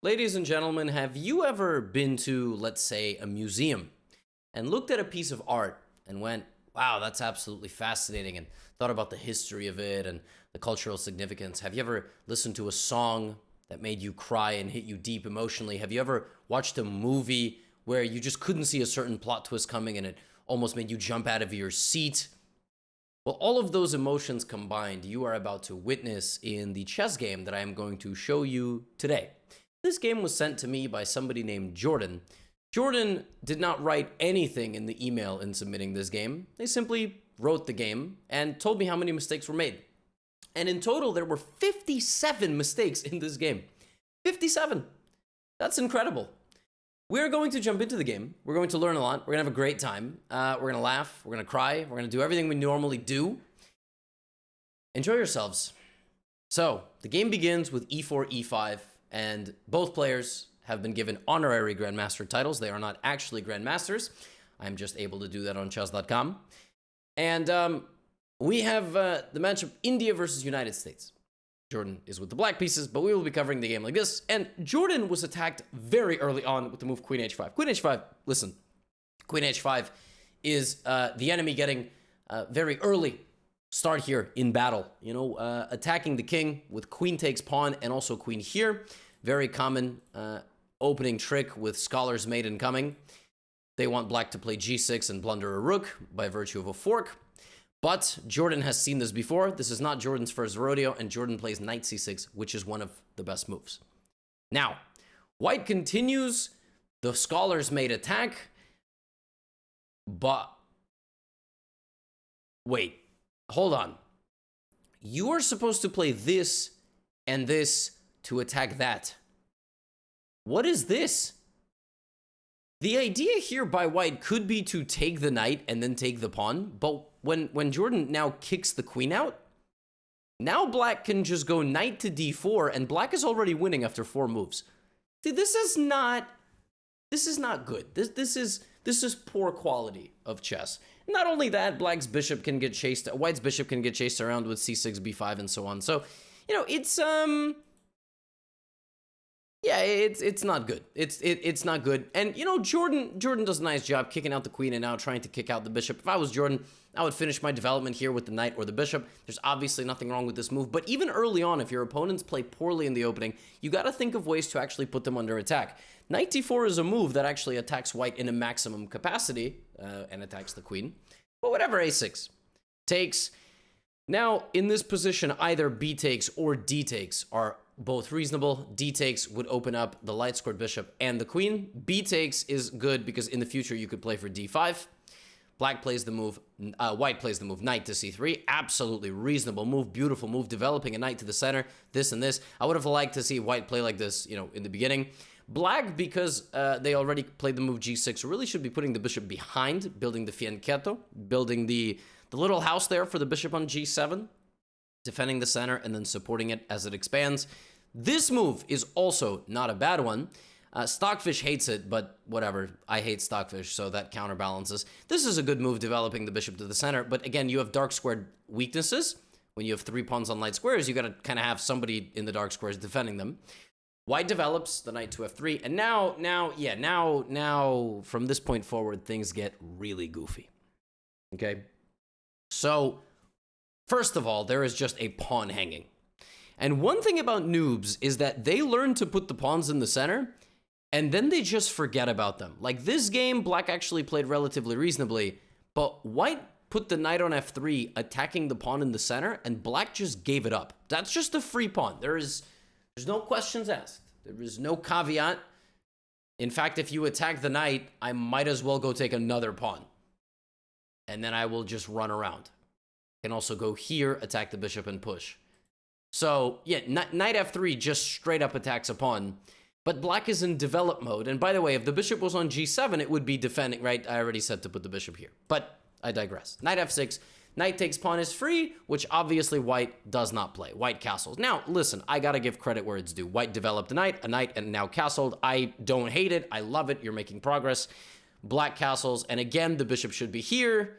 Ladies and gentlemen, have you ever been to, let's say, a museum and looked at a piece of art and went, wow, that's absolutely fascinating, and thought about the history of it and the cultural significance? Have you ever listened to a song that made you cry and hit you deep emotionally? Have you ever watched a movie where you just couldn't see a certain plot twist coming and it almost made you jump out of your seat? Well, all of those emotions combined, you are about to witness in the chess game that I am going to show you today. This game was sent to me by somebody named Jordan. Jordan did not write anything in the email in submitting this game. They simply wrote the game and told me how many mistakes were made. And in total, there were 57 mistakes in this game. 57. That's incredible. We're going to jump into the game. We're going to learn a lot. We're going to have a great time. We're going to laugh. We're going to cry. We're going to do everything we normally do. Enjoy yourselves. So, the game begins with e4, e5, and both players have been given honorary Grandmaster titles. They are not actually Grandmasters. I'm just able to do that on chess.com. And we have the matchup India versus United States. Jordan is with the black pieces, but we will be covering the game like this. And Jordan was attacked very early on with the move Queen h5. Queen h5, listen, Queen h5 is the enemy getting very early start here in battle. You know, attacking the king with queen takes pawn and also queen here. Very common opening trick with Scholar's Maiden coming. They want black to play g6 and blunder a rook by virtue of a fork. But Jordan has seen this before. This is not Jordan's first rodeo, and Jordan plays knight c6, which is one of the best moves. Now, white continues the Scholar's Made attack, but wait, hold on. You are supposed to play this and this to attack that. What is this? The idea here by white could be to take the knight and then take the pawn, but when Jordan now kicks the queen out, now black can just go knight to d4, and black is already winning after 4 moves. See, this is not good. This is poor quality of chess. Not only that, white's bishop can get chased around with c6, b5, and so on. So, you know, it's yeah, it's not good. It's not good. And you know, Jordan does a nice job kicking out the queen and now trying to kick out the bishop. If I was Jordan, I would finish my development here with the knight or the bishop. There's obviously nothing wrong with this move, but even early on, if your opponents play poorly in the opening, you got to think of ways to actually put them under attack. Knight d4 is a move that actually attacks white in a maximum capacity and attacks the queen. But whatever, a6 takes. Now, in this position, either b takes or d takes are both reasonable. D takes would open up the light scored bishop and the queen. B takes is good because in the future you could play for d5. Black plays the move, white plays the move knight to c3. Absolutely reasonable move, beautiful move, developing a knight to the center, this and this. I would have liked to see white play like this, you know, in the beginning. Black, because they already played the move g6, really should be putting the bishop behind, building the fianchetto, building the little house there for the bishop on g7, defending the center and then supporting it as it expands. This move is also not a bad one. Stockfish hates it, but whatever. I hate Stockfish, so that counterbalances. This is a good move, developing the bishop to the center, but again, you have dark squared weaknesses. When you have 3 pawns on light squares, you got to kind of have somebody in the dark squares defending them. White develops the knight to f3, and now, from this point forward, things get really goofy. Okay? So, first of all, there is just a pawn hanging. And one thing about noobs is that they learn to put the pawns in the center, and then they just forget about them. Like this game, black actually played relatively reasonably, but white put the knight on f3, attacking the pawn in the center, and black just gave it up. That's just a free pawn. There's no questions asked. There is no caveat. In fact, if you attack the knight, I might as well go take another pawn. And then I will just run around. I can also go here, attack the bishop, and push. So, yeah, knight f3 just straight up attacks a pawn. But black is in develop mode. And by the way, if the bishop was on g7, it would be defending, right? I already said to put the bishop here. But I digress. Knight f6. Knight takes pawn is free, which obviously white does not play. White castles. Now, listen, I gotta give credit where it's due. White developed a knight, and now castled. I don't hate it. I love it. You're making progress. Black castles. And again, the bishop should be here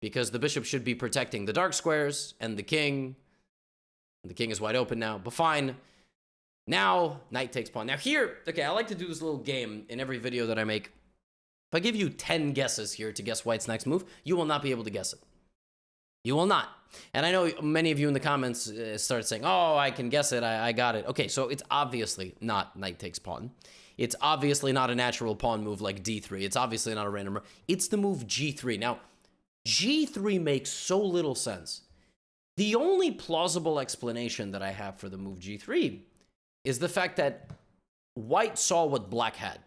because the bishop should be protecting the dark squares and the king. The king is wide open now, but fine. Now, knight takes pawn. Now here, okay, I like to do this little game in every video that I make. If I give you 10 guesses here to guess white's next move, you will not be able to guess it. You will not. And I know many of you in the comments start saying, oh, I can guess it, I got it. Okay, so it's obviously not knight takes pawn. It's obviously not a natural pawn move like d3. It's obviously not a random move. It's the move g3. Now, g3 makes so little sense. The only plausible explanation that I have for the move g3 is the fact that white saw what black had.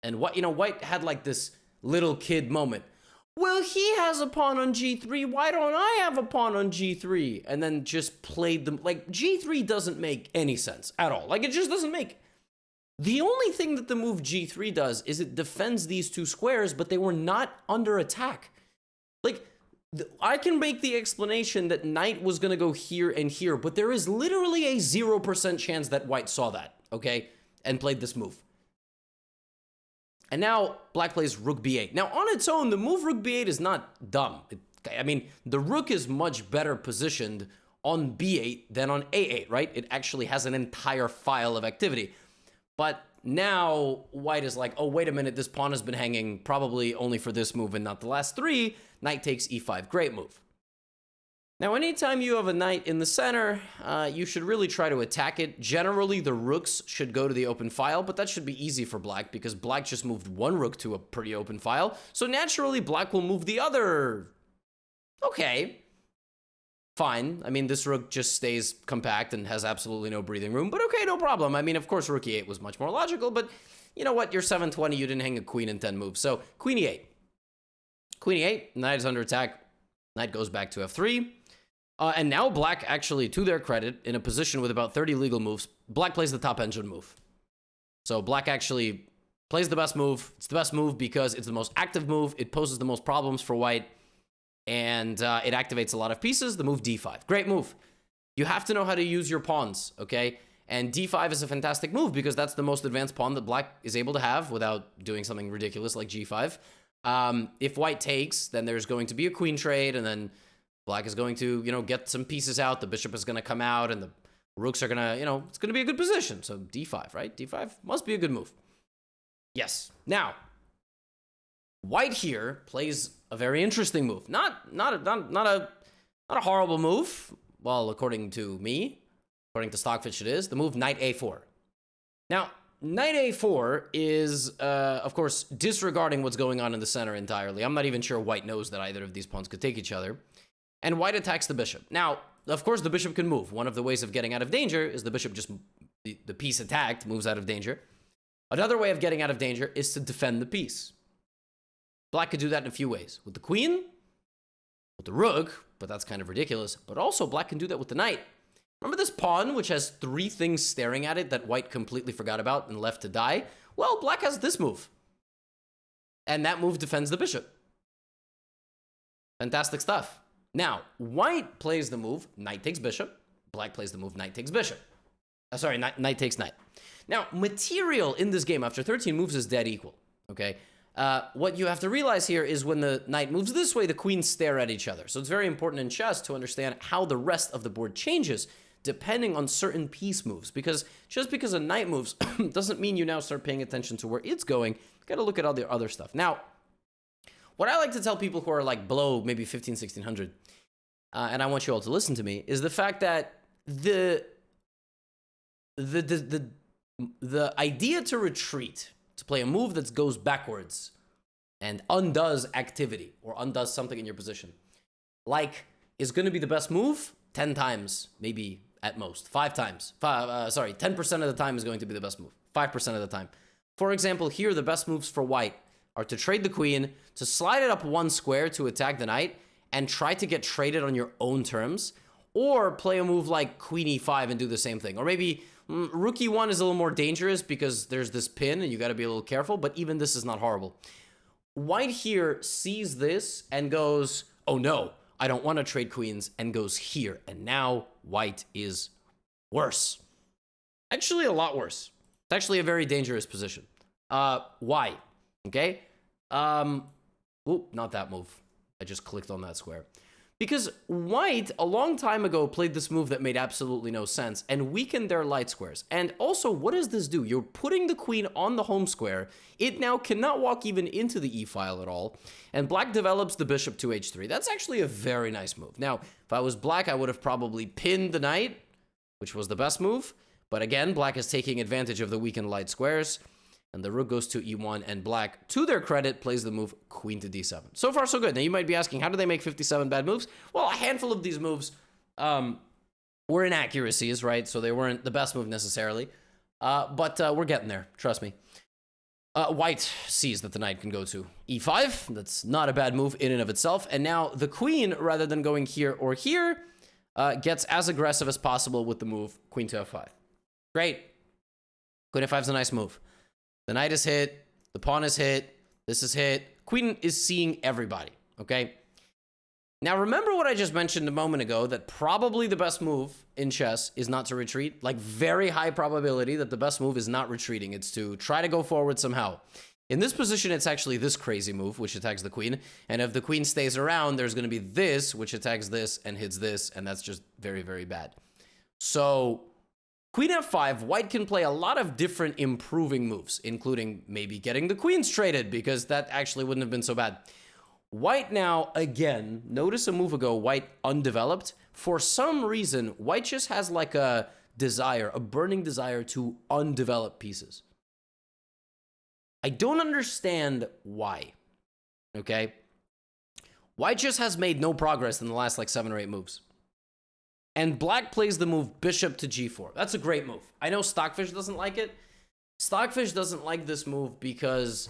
And what, you know, white had like this little kid moment. Well, he has a pawn on g3. Why don't I have a pawn on g3? And then just played them. Like, g3 doesn't make any sense at all. Like, it just doesn't make. The only thing that the move g3 does is it defends these two squares, but they were not under attack. Like, I can make the explanation that knight was going to go here and here, but there is literally a 0% chance that white saw that, okay, and played this move. And now black plays rook b8. Now, on its own, the move rook b8 is not dumb. I mean, the rook is much better positioned on b8 than on a8, right? It actually has an entire file of activity. But now white is like, oh, wait a minute, this pawn has been hanging probably only for this move and not the last three. Knight takes e5. Great move. Now, anytime you have a knight in the center, you should really try to attack it. Generally, the rooks should go to the open file, but that should be easy for black because black just moved one rook to a pretty open file. So naturally, black will move the other. Okay. Fine. I mean, this rook just stays compact and has absolutely no breathing room, but okay, no problem. I mean, of course, rook e8 was much more logical, but you know what? You're 720, you didn't hang a queen in 10 moves. So queen e8. Queen e8, knight is under attack. Knight goes back to f3. And now black actually, to their credit, in a position with about 30 legal moves, black plays the top engine move. So black actually plays the best move. It's the best move because it's the most active move. It poses the most problems for white. And it activates a lot of pieces. The move d5. Great move. You have to know how to use your pawns, okay? And d5 is a fantastic move because that's the most advanced pawn that black is able to have without doing something ridiculous like g5. If white takes, then there's going to be a queen trade, and then black is going to, you know, get some pieces out. The bishop is going to come out, and the rooks are going to, you know, it's going to be a good position. So d5, right? d5 must be a good move. Yes. Now, white here plays a very interesting move. Not a horrible move. Well, according to me, according to Stockfish, it is the move knight a4. Now, knight a4 is, of course, disregarding what's going on in the center entirely. I'm not even sure white knows that either of these pawns could take each other. And white attacks the bishop. Now, of course, the bishop can move. One of the ways of getting out of danger is the bishop just, the piece attacked moves out of danger. Another way of getting out of danger is to defend the piece. Black could do that in a few ways. With the queen, with the rook, but that's kind of ridiculous. But also, black can do that with the knight. Remember this pawn, which has three things staring at it that white completely forgot about and left to die? Well, black has this move. And that move defends the bishop. Fantastic stuff. Now, white plays the move, knight takes bishop. Black plays the move, knight takes bishop. Sorry, knight takes knight. Now, material in this game after 13 moves is dead equal, okay? What you have to realize here is when the knight moves this way, the queens stare at each other. So it's very important in chess to understand how the rest of the board changes depending on certain piece moves. Because just because a knight moves doesn't mean you now start paying attention to where it's going. You gotta look at all the other stuff. Now, what I like to tell people who are like below maybe 15, 1600, and I want you all to listen to me, is the fact that the idea to retreat, to play a move that goes backwards and undoes activity or undoes something in your position, like, is going to be the best move 10 times, maybe at most 5 times. 10% of the time is going to be the best move. 5% of the time. For example, here the best moves for white are to trade the queen, to slide it up one square to attack the knight, and try to get traded on your own terms, or play a move like queen e5 and do the same thing. Or maybe rook e1 is a little more dangerous because there's this pin and you got to be a little careful, but even this is not horrible. White here sees this and goes, oh no, I don't want to trade queens, and goes here. And now white is worse. Actually, a lot worse. It's actually a very dangerous position. Why? Okay. Oop, not that move. I just clicked on that square. Because white, a long time ago, played this move that made absolutely no sense and weakened their light squares. And also, what does this do? You're putting the queen on the home square. It now cannot walk even into the e-file at all. And black develops the bishop to h3. That's actually a very nice move. Now, if I was black, I would have probably pinned the knight, which was the best move. But again, black is taking advantage of the weakened light squares. And the rook goes to e1, and black, to their credit, plays the move queen to d7. So far, so good. Now, you might be asking, how do they make 57 bad moves? Well, a handful of these moves were inaccuracies, right? So they weren't the best move necessarily. But we're getting there. Trust me. White sees that the knight can go to e5. That's not a bad move in and of itself. And now the queen, rather than going here or here, gets as aggressive as possible with the move queen to f5. Great. Queen f5 is a nice move. The knight is hit, the pawn is hit, this is hit. Queen is seeing everybody, okay? Now, remember what I just mentioned a moment ago, that probably the best move in chess is not to retreat? Like, very high probability that the best move is not retreating. It's to try to go forward somehow. In this position, it's actually this crazy move, which attacks the queen. And if the queen stays around, there's going to be this, which attacks this and hits this, and that's just very, very bad. So queen f5, white can play a lot of different improving moves, including maybe getting the queen straighted, because that actually wouldn't have been so bad. White now, again, notice a move ago, white undeveloped. For some reason, white just has like a desire, a burning desire to undevelop pieces. I don't understand why, okay? White just has made no progress in the last like 7 or 8 moves. And black plays the move bishop to g4. That's a great move. I know Stockfish doesn't like it. Stockfish doesn't like this move because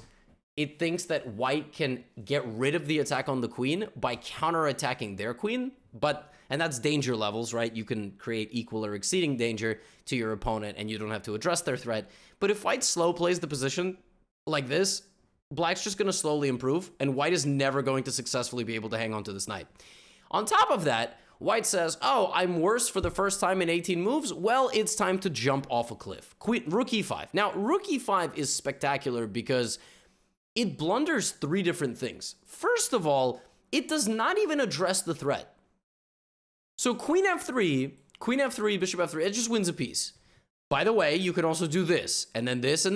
it thinks that white can get rid of the attack on the queen by counterattacking their queen. And that's danger levels, right? You can create equal or exceeding danger to your opponent and you don't have to address their threat. But if white slow plays the position like this, black's just going to slowly improve, and white is never going to successfully be able to hang on to this knight. On top of that, white says, oh, I'm worse for the first time in 18 moves. Well, it's time to jump off a cliff. Rook e5. Now, rook e5 is spectacular because it blunders 3 different things. First of all, it does not even address the threat. So queen f3, bishop f3, it just wins a piece. By the way, you can also do this, and then this,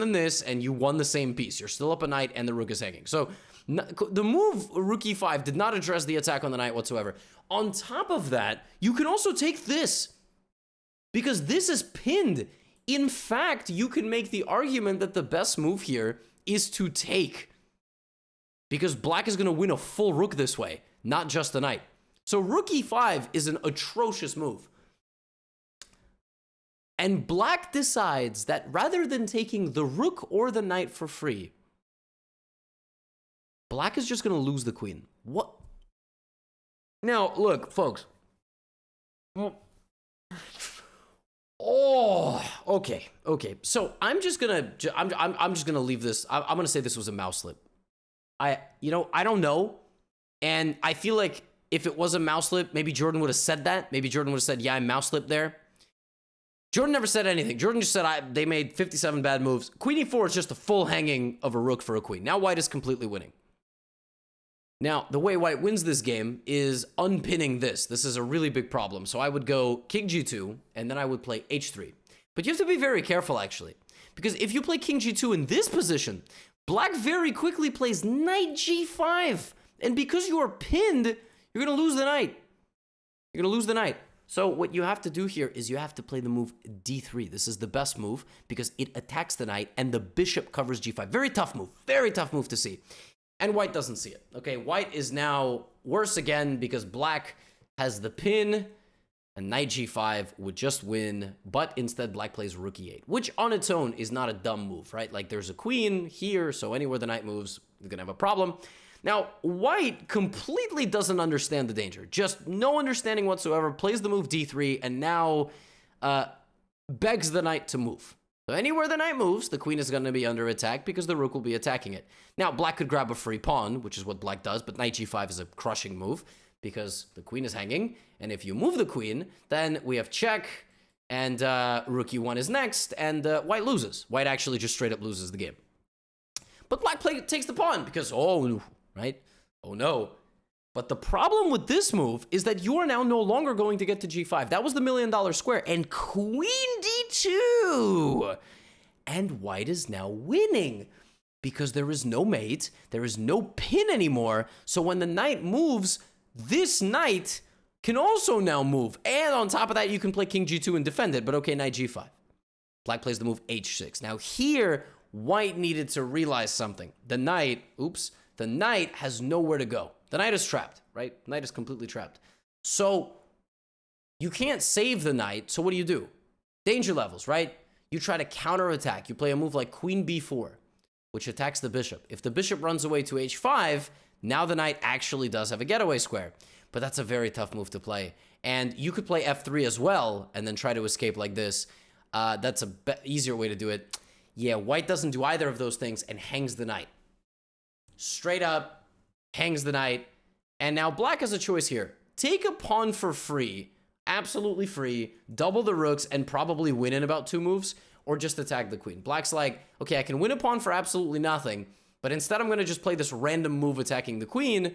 and you won the same piece. You're still up a knight, and the rook is hanging. So the move rook e5 did not address the attack on the knight whatsoever. On top of that, you can also take this, because this is pinned. In fact, you can make the argument that the best move here is to take, because black is going to win a full rook this way, not just a knight. So rook e5 is an atrocious move. And black decides that rather than taking the rook or the knight for free, black is just going to lose the queen. What? Now, look, folks. Oh, okay. So I'm just gonna leave this. I'm gonna say this was a mouse slip. I don't know, and I feel like if it was a mouse slip, maybe Jordan would have said that. Maybe Jordan would have said, "Yeah, I mouse slipped there." Jordan never said anything. Jordan just said they made 57 bad moves. Queen e4 is just a full hanging of a rook for a queen. Now white is completely winning. Now, the way white wins this game is unpinning this. This is a really big problem. So I would go king g2, and then I would play h3. But you have to be very careful, actually. Because if you play king g2 in this position, black very quickly plays knight g5. And because you are pinned, you're going to lose the knight. You're going to lose the knight. So what you have to do here is you have to play the move d3. This is the best move because it attacks the knight, and the bishop covers g5. Very tough move to see. And white doesn't see it. Okay, white is now worse again because black has the pin, and knight g5 would just win, but instead black plays rook e8, which on its own is not a dumb move, right? Like there's a queen here, so anywhere the knight moves, you're gonna have a problem. Now, white completely doesn't understand the danger. Just no understanding whatsoever, plays the move d3, and now begs the knight to move. So anywhere the knight moves, the queen is going to be under attack because the rook will be attacking it. Now, black could grab a free pawn, which is what black does, but knight g5 is a crushing move because the queen is hanging. And if you move the queen, then we have check, and rook e1 is next, and white loses. White actually just straight up loses the game. But black takes the pawn because, oh, right? Oh, no. But the problem with this move is that you are now no longer going to get to g5. That was the $1 million square. And queen d2. And white is now winning because there is no mate. There is no pin anymore. So when the knight moves, this knight can also now move. And on top of that, you can play king g2 and defend it. But okay, knight g5. Black plays the move h6. Now here, white needed to realize something. The knight has nowhere to go. The knight is trapped, right? The knight is completely trapped. So you can't save the knight. So what do? Danger levels, right? You try to counterattack. You play a move like queen b4, which attacks the bishop. If the bishop runs away to h5, now the knight actually does have a getaway square. But that's a very tough move to play. And you could play f3 as well and then try to escape like this. That's a easier way to do it. Yeah, white doesn't do either of those things and hangs the knight. Straight up, hangs the knight. And now black has a choice here. Take a pawn for free, absolutely free, double the rooks, and probably win in about 2 moves, or just attack the queen. Black's like, okay, I can win a pawn for absolutely nothing, but instead I'm going to just play this random move attacking the queen.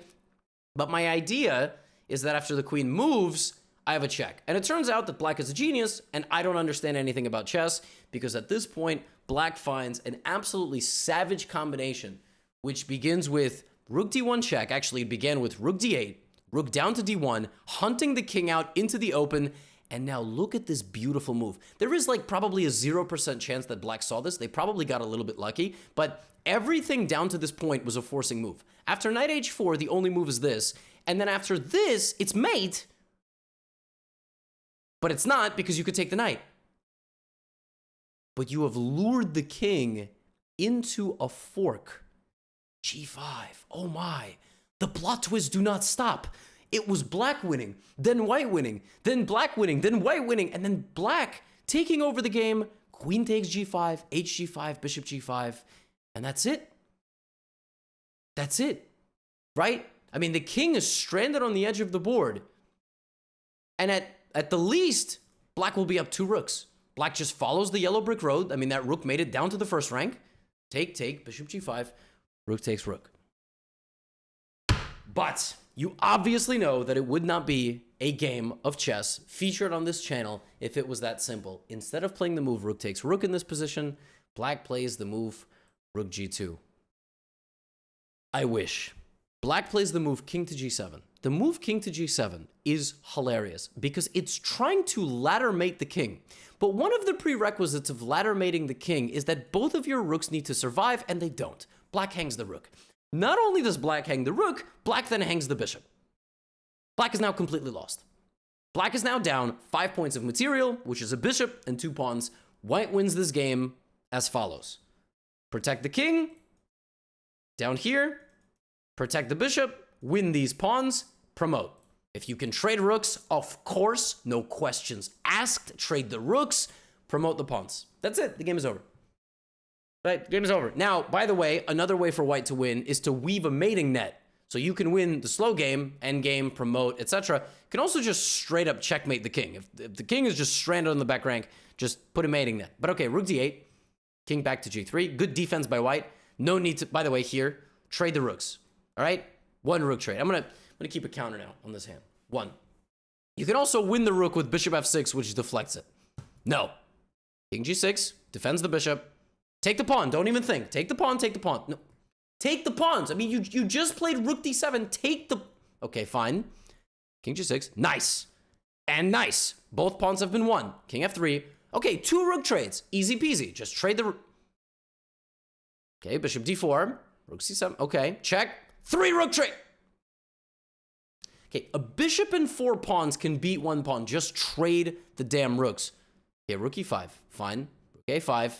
But my idea is that after the queen moves, I have a check. And it turns out that black is a genius, and I don't understand anything about chess, because at this point, black finds an absolutely savage combination, which begins with rook d1 check. Actually, it began with rook d8, rook down to d1, hunting the king out into the open, and now look at this beautiful move. There is like probably a 0% chance that black saw this. They probably got a little bit lucky, but everything down to this point was a forcing move. After knight h4, the only move is this, and then after this, it's mate, but it's not because you could take the knight. But you have lured the king into a fork. g5. Oh my. The plot twists do not stop. It was black winning, then white winning, then black winning, then white winning, and then black taking over the game. Queen takes g5, hg5, bishop g5, and that's it. That's it, right? I mean, the king is stranded on the edge of the board, and at the least, black will be up 2 rooks. Black just follows the yellow brick road. I mean, that rook made it down to the first rank. Take, bishop g5, rook takes rook. But you obviously know that it would not be a game of chess featured on this channel if it was that simple. Instead of playing the move rook takes rook in this position, black plays the move rook g2. I wish. Black plays the move king to g7. The move king to g7 is hilarious because it's trying to ladder mate the king. But one of the prerequisites of ladder mating the king is that both of your rooks need to survive, and they don't. Black hangs the rook. Not only does black hang the rook, black then hangs the bishop. Black is now completely lost. Black is now down 5 points of material, which is a bishop and 2 pawns. White wins this game as follows. Protect the king. Down here. Protect the bishop. Win these pawns. Promote. If you can trade rooks, of course, no questions asked. Trade the rooks. Promote the pawns. That's it. The game is over. Right, game is over. Now, by the way, another way for white to win is to weave a mating net. So you can win the slow game, endgame, promote, etc. You can also just straight up checkmate the king. If the king is just stranded on the back rank, just put a mating net. But okay, rook d8, king back to g3. Good defense by white. No need to, by the way, here, trade the rooks. All right? 1 rook trade. I'm gonna keep a counter now on this hand. 1. You can also win the rook with bishop f6, which deflects it. No. King g6, defends the bishop. Take the pawn. Don't even think. Take the pawn, take the pawn. No. Take the pawns. I mean, you just played rook d7. Take the... Okay, fine. King g6. Nice. And nice. Both pawns have been won. King f3. Okay, 2 rook trades. Easy peasy. Just trade the... Okay, bishop d4. Rook c7. Okay, check. 3 rook trade. Okay, a bishop and 4 pawns can beat 1 pawn. Just trade the damn rooks. Okay, rook e5. Fine. Rook a5.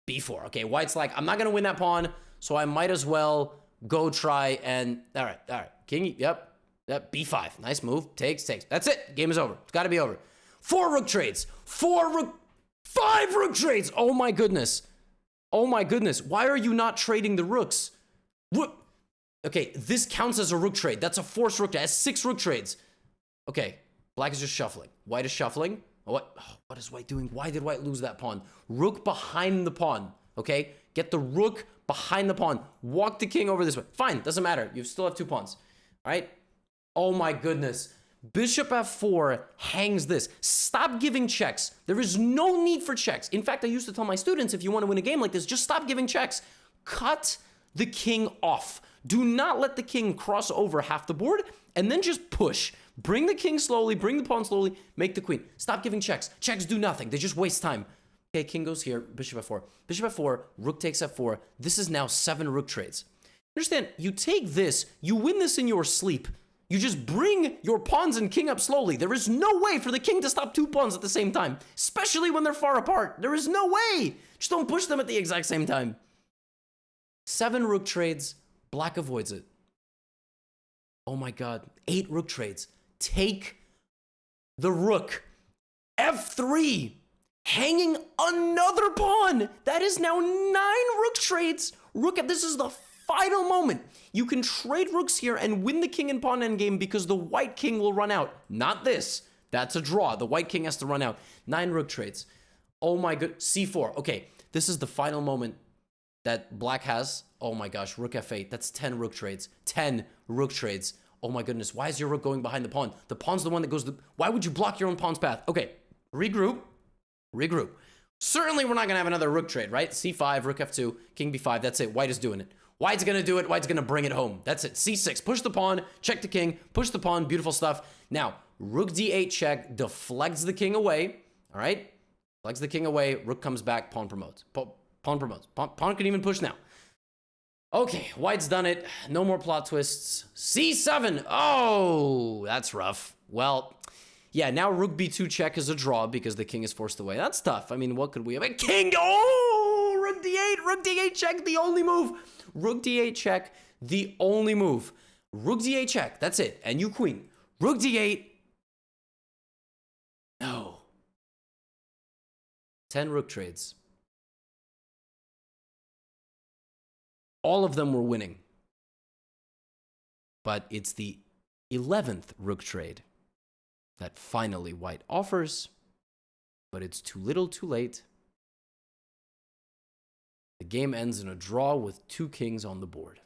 b4. Okay, white's like, I'm not going to win that pawn, so I might as well go try and... All right. King, yep, b5. Nice move. Takes. That's it. Game is over. It's got to be over. 4 rook trades. 5 rook trades. Oh, my goodness. Why are you not trading the rooks? Rook. Okay, this counts as a rook trade. That's a forced rook trade. That's 6 rook trades. Okay, black is just shuffling. White is shuffling. What is white doing? Why did white lose that pawn? Rook behind the pawn, okay? Get the rook behind the pawn. Walk the king over this way. Fine, doesn't matter. You still have 2 pawns, all right? Oh my goodness. Bishop f4 hangs this. Stop giving checks. There is no need for checks. In fact, I used to tell my students, if you want to win a game like this, just stop giving checks. Cut the king off. Do not let the king cross over half the board, and then just push. Bring the king slowly, bring the pawn slowly, make the queen. Stop giving checks. Checks do nothing. They just waste time. Okay, king goes here, bishop f4. Bishop f4, rook takes f4. This is now 7 rook trades. Understand, you take this, you win this in your sleep. You just bring your pawns and king up slowly. There is no way for the king to stop 2 pawns at the same time, especially when they're far apart. There is no way. Just don't push them at the exact same time. 7 rook trades, black avoids it. Oh my god, 8 rook trades. Take the rook. f3, hanging another pawn. That is now 9 rook trades. This is the final moment. You can trade rooks here and win the king and pawn endgame because the white king will run out. Not this. That's a draw. The white king has to run out. 9 rook trades. Oh my god. c4. Okay, this is the final moment that black has. Oh my gosh, rook f8. That's 10 rook trades. 10 rook trades. Oh my goodness. Why is your rook going behind the pawn? The pawn's the one that goes... Why would you block your own pawn's path? Okay, regroup. Regroup. Certainly we're not going to have another rook trade, right? c5, rook f2, king b5. That's it. White is doing it. White's going to do it. White's going to bring it home. That's it. c6. Push the pawn. Check the king. Push the pawn. Beautiful stuff. Now, rook d8 check. Deflects the king away. All right? Deflects the king away. Rook comes back. Pawn promotes. Pawn promotes. Pawn can even push now. Okay, white's done it. No more plot twists. c7. Oh, that's rough. Well, yeah, now rook b2 check is a draw because the king is forced away. That's tough. I mean, what could we have? A king. Oh, rook d8. Rook d8 check, the only move. Rook d8 check, the only move. Rook d8 check. That's it. And you queen. Rook d8. No. 10 rook trades. All of them were winning. But it's the 11th rook trade that finally white offers. But it's too little too late. The game ends in a draw with 2 kings on the board.